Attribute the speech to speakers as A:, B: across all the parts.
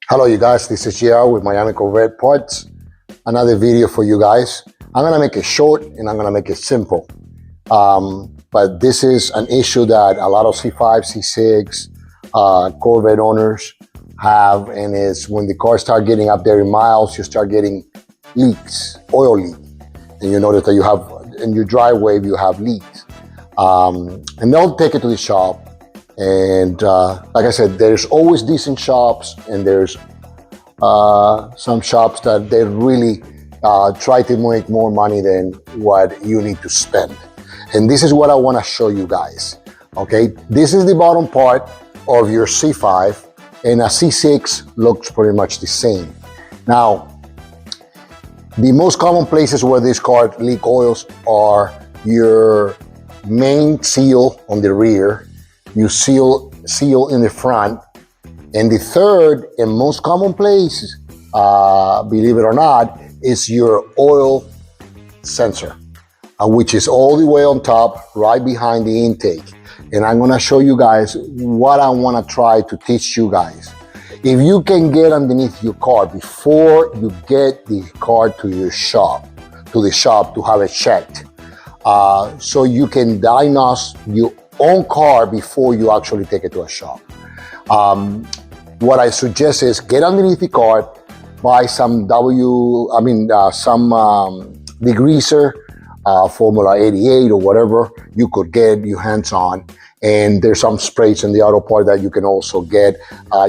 A: Hello you guys, this is JR with Miami Corvette Parts. Another video for you guys. I'm gonna make it short and I'm gonna make it simple. But this is an issue that a lot of C5, C6 Corvette owners have, and it's when the cars start getting up there in miles, you start getting leaks, oil leak. And you notice that you have, in your driveway, you have leaks. And they'll take it to the shop. And like I said, there's always decent shops, and there's some shops that they really try to make more money than what you need to spend. And this is what I want to show you guys. Okay, this is the bottom part of your C5, and a C6 looks pretty much the same. Now, the most common places where these cars leak oils are your main seal on the rear, you seal in the front, and the third and most common place, believe it or not, is your oil sensor, which is all the way on top, right behind the intake. And I'm gonna show you guys what I wanna try to teach you guys. If you can get underneath your car before you get the car to the shop to have it checked, so you can diagnose your own car before you actually take it to a shop. What I suggest is get underneath the car, buy some degreaser, Formula 88 or whatever you could get your hands on. And there's some sprays in the auto part that you can also get.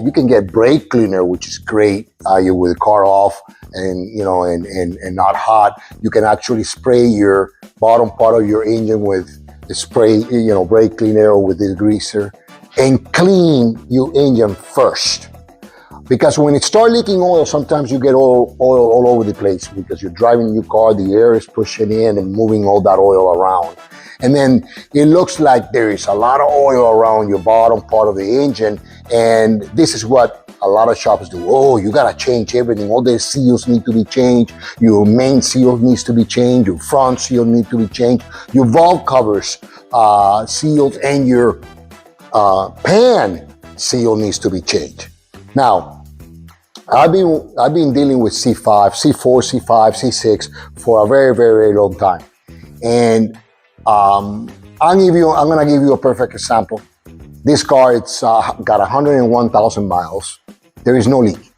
A: You can get brake cleaner, which is great. You with the car off and and not hot. You can actually spray your bottom part of your engine with the spray, brake cleaner or with the degreaser, and clean your engine first. Because when it starts leaking oil, sometimes you get oil all over the place because you're driving your car, the air is pushing in and moving all that oil around. And then it looks like there is a lot of oil around your bottom part of the engine. And this is what a lot of shops do. Oh, you gotta change everything. All the seals need to be changed. Your main seal needs to be changed. Your front seal needs to be changed. Your valve covers sealed, and your pan seal needs to be changed. Now, I've been dealing with C5, C4, C5, C6 for a very, very long time. And I'm gonna give you a perfect example. This car, it's got 101,000 miles. There is no leak,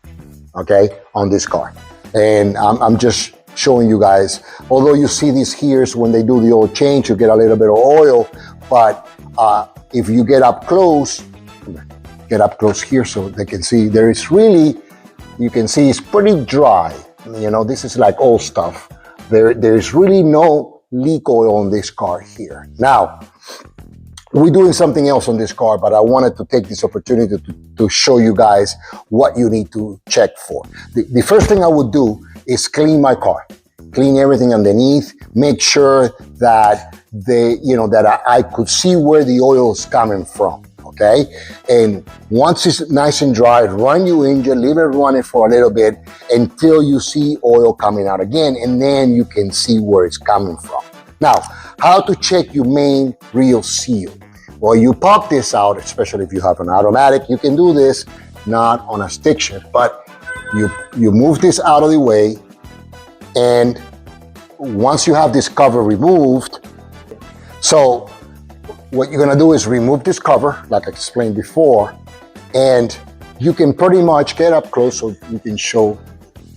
A: okay, on this car. And I'm just showing you guys, although you see these here when they do the oil change, you get a little bit of oil, but if you get up close here so they can see, there is really, you can see it's pretty dry. This is like old stuff. There's really no leak oil on this car here. Now, we're doing something else on this car, but I wanted to take this opportunity to show you guys what you need to check for. The first thing I would do is clean my car. Clean everything underneath, make sure that I could see where the oil is coming from. Okay, and once it's nice and dry, run your engine, leave it running for a little bit until you see oil coming out again, and then you can see where it's coming from. Now, how to check your main rear seal? Well, you pop this out, especially if you have an automatic. You can do this not on a stick shift, but you move this out of the way, and once you have this cover removed, so what you're gonna do is remove this cover, like I explained before, and you can pretty much get up close so you can show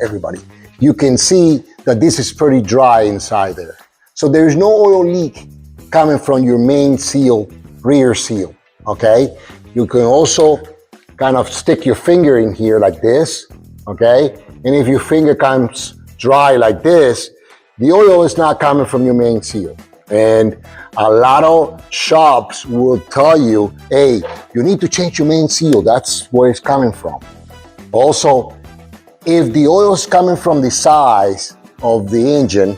A: everybody. You can see that this is pretty dry inside there. So there's no oil leak coming from your main seal, rear seal, okay? You can also kind of stick your finger in here like this, okay? And if your finger comes dry like this, the oil is not coming from your main seal. And a lot of shops will tell you, hey, you need to change your main seal. That's where it's coming from. Also, if the oil is coming from the size of the engine,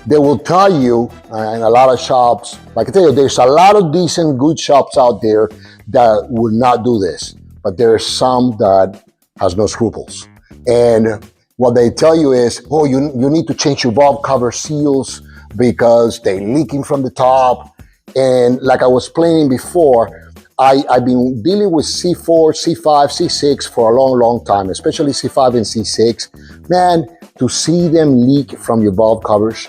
A: they will tell you, and a lot of shops, like I tell you, there's a lot of decent, good shops out there that will not do this, but there are some that has no scruples. And what they tell you is, oh, you need to change your valve cover seals because they're leaking from the top. And like I was explaining before, I've been dealing with C4, C5, C6 for a long time, especially C5 and C6. Man, to see them leak from your valve covers,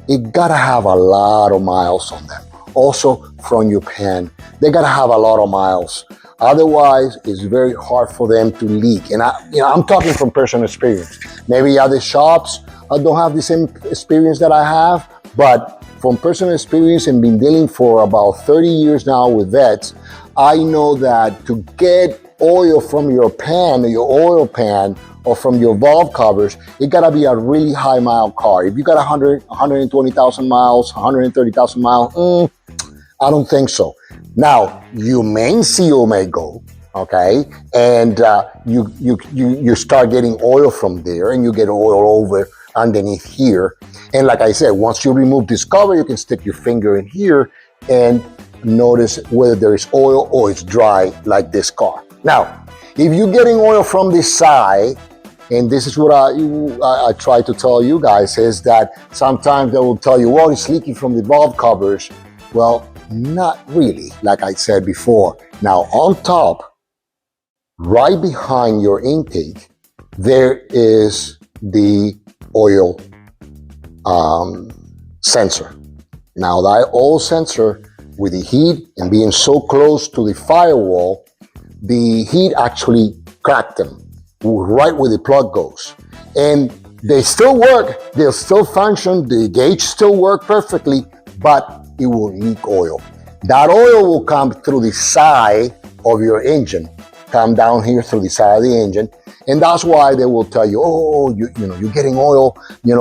A: it gotta have a lot of miles on them. Also from your pan, they gotta have a lot of miles. Otherwise, it's very hard for them to leak. And I'm talking from personal experience. Maybe other shops don't have the same experience that I have, but from personal experience and been dealing for about 30 years now with vets, I know that to get oil from your pan, or your oil pan, or from your valve covers, it gotta be a really high mile car. If you got 100, 120,000 miles, 130,000 miles, I don't think so. Now, your main seal may go, okay, and you start getting oil from there, and you get oil over underneath here. And like I said, once you remove this cover, you can stick your finger in here and notice whether there is oil or it's dry like this car. Now, if you're getting oil from this side, and this is what I try to tell you guys, is that sometimes they will tell you, well, it's leaking from the valve covers. Well, not really, like I said before. Now, on top, right behind your intake, there is the oil sensor. Now, that oil sensor, with the heat and being so close to the firewall, the heat actually cracked them right where the plug goes. And they still work, they'll still function, the gauge still work perfectly, but it will leak oil. That oil will come through the side of your engine, come down here through the side of the engine, and that's why they will tell you, oh, you're getting oil,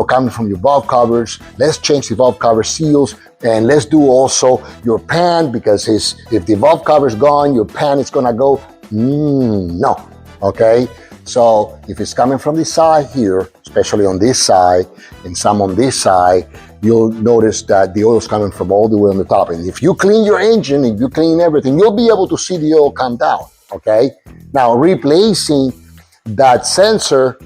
A: coming from your valve covers. Let's change the valve cover seals, and let's do also your pan, because if the valve cover's gone, your pan is gonna go. No, okay? So if it's coming from the side here, especially on this side, and some on this side, you'll notice that the oil is coming from all the way on the top. And if you clean your engine, if you clean everything, you'll be able to see the oil come down, okay? Now, replacing that sensor,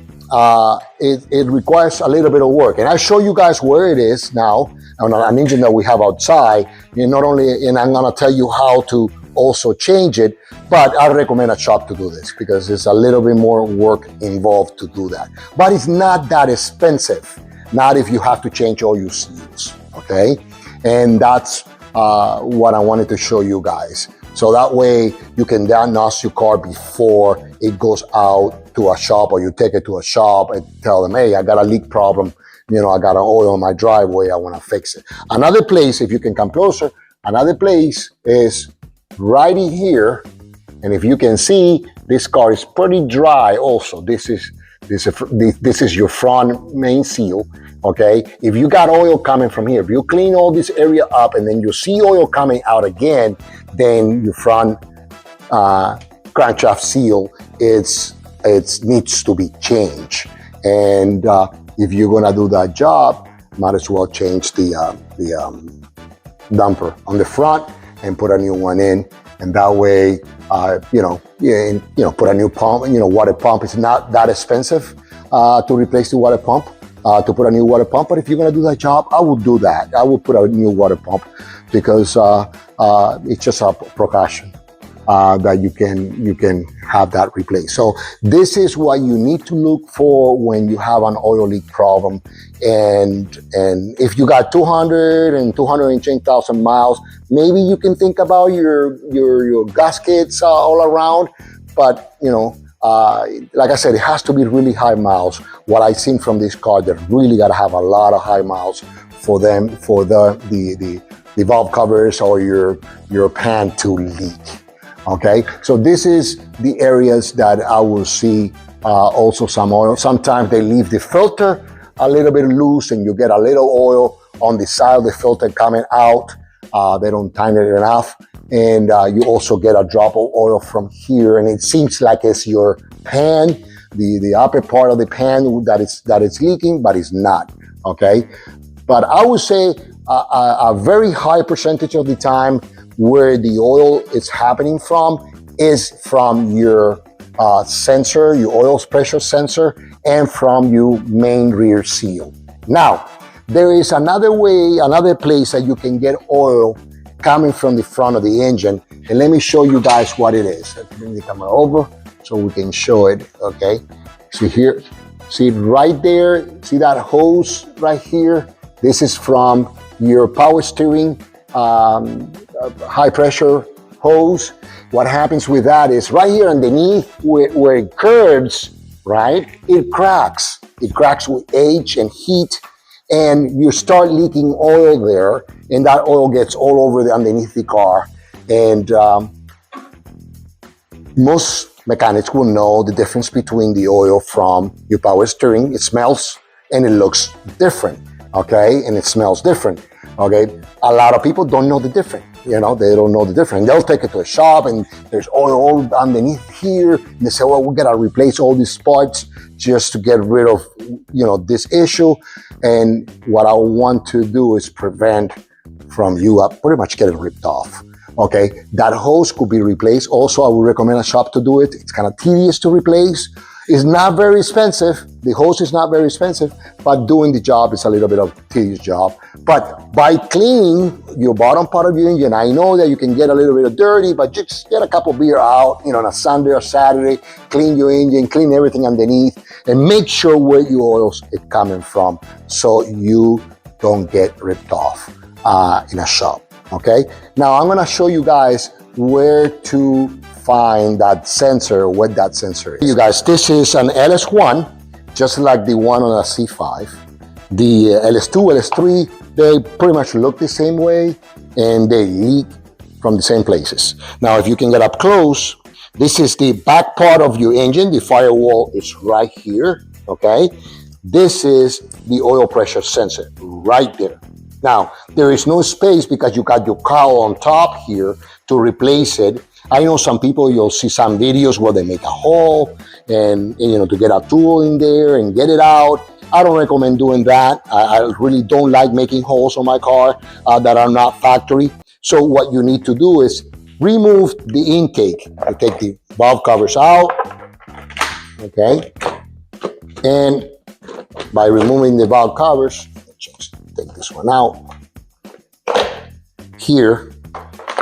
A: it requires a little bit of work. And I'll show you guys where it is now on an engine that we have outside. And I'm gonna tell you how to also change it, but I recommend a shop to do this because there's a little bit more work involved to do that. But it's not that expensive, not if you have to change all your seals, okay? And that's what I wanted to show you guys. So that way you can diagnose your car before it goes out to a shop, or you take it to a shop and tell them, hey, I got a leak problem, I got an oil in my driveway, I wanna fix it. Another place, if you can come closer, another place is right in here, and if you can see, this car is pretty dry also. This is your front main seal, okay? If you got oil coming from here, if you clean all this area up and then you see oil coming out again, then your front crankshaft seal, it needs to be changed. And if you're gonna do that job, might as well change the dumper on the front and put a new one in, and that way, put a new pump. Water pump is not that expensive to replace the water pump, to put a new water pump. But if you're gonna do that job, I would do that. I would put a new water pump because it's just a precaution that you can have that replaced. So this is what you need to look for when you have an oil leak problem. And if you got 200 and 210,000 miles, maybe you can think about your gaskets all around. But like I said, it has to be really high miles. What I've seen from this car, they really got to have a lot of high miles for the valve covers or your pan to leak. Okay, so this is the areas that I will see also some oil. Sometimes they leave the filter a little bit loose and you get a little oil on the side of the filter coming out. They don't tighten it enough. And you also get a drop of oil from here, and it seems like it's your pan, the upper part of the pan that it's leaking, but it's not, okay? But I would say a very high percentage of the time where the oil is happening from is from your sensor, your oil pressure sensor, and from your main rear seal. Now, there is another way, another place that you can get oil coming from the front of the engine. And let me show you guys what it is. Let's bring the camera over so we can show it, okay? See here, see right there, see that hose right here? This is from your power steering high pressure hose. What happens with that is right here underneath where it curves, right? It cracks. It cracks with age and heat, and you start leaking oil there, and that oil gets all over underneath the car. And most mechanics will know the difference between the oil from your power steering. It smells and it looks different, okay? And it smells different, okay? A lot of people don't know the difference. You know, they don't know the difference. They'll take it to a shop and there's oil all underneath here. And they say, well, we gotta replace all these parts just to get rid of, you know, this issue. And what I want to do is prevent from you pretty much getting ripped off. Okay, that hose could be replaced. Also, I would recommend a shop to do it. It's kind of tedious to replace. It's not very expensive. The hose is not very expensive, but doing the job is a little bit of a tedious job. But by cleaning your bottom part of your engine, I know that you can get a little bit of dirty, but just get a couple beer out, you know, on a Sunday or Saturday, clean your engine, clean everything underneath, and make sure where your oils is coming from so you don't get ripped off in a shop. Okay, now I'm gonna show you guys where to find that sensor, what that sensor is. You guys, this is an LS1, just like the one on a C5. The LS2, LS3, they pretty much look the same way and they leak from the same places. Now, if you can get up close, this is the back part of your engine. The firewall is right here, okay? This is the oil pressure sensor right there. Now, there is no space because you got your cowl on top here to replace it. I know some people, you'll see some videos where they make a hole and you know, to get a tool in there and get it out. I don't recommend doing that. I really don't like making holes on my car that are not factory. So what you need to do is remove the intake. You take the valve covers out, okay? And by removing the valve covers, just take this one out here.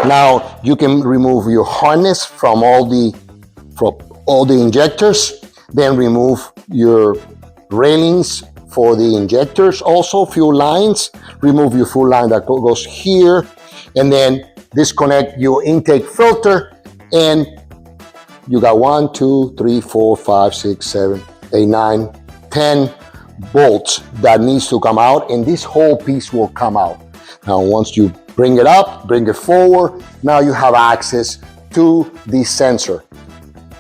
A: Now you can remove your harness from all the injectors, then remove your railings for the injectors, also fuel lines. Remove your fuel line that goes here, and then disconnect your intake filter, and you got 1, 2, 3, 4, 5, 6, 7, 8, 9, 10 bolts that needs to come out, and this whole piece will come out. Now, once you bring it up, bring it forward, now you have access to the sensor.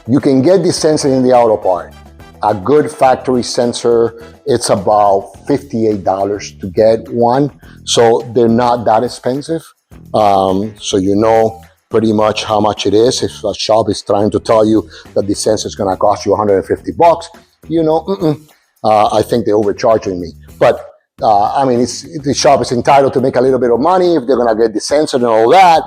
A: You can get the sensor in the auto part. A good factory sensor, it's about $58 to get one. So they're not that expensive. So you know pretty much how much it is. If a shop is trying to tell you that the sensor is gonna cost you 150 bucks, you know, I think they're overcharging me. But I mean, the shop is entitled to make a little bit of money if they're gonna get the sensor and all that.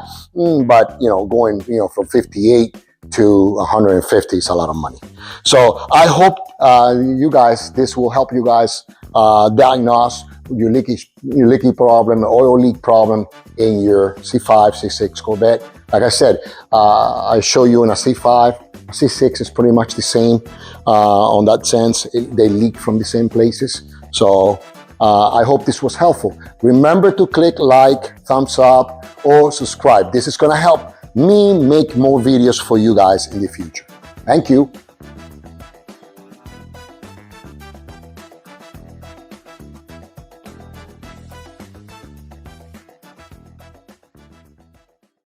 A: But you know, going from 58 to 150 is a lot of money. So I hope you guys, this will help you guys diagnose your leaky problem, oil leak problem in your C5, C6 Corvette. Like I said, I show you in a C5, C6 is pretty much the same on that sense. They leak from the same places. So I hope this was helpful. Remember to click like, thumbs up, or subscribe. This is gonna help me make more videos for you guys in the future. Thank you.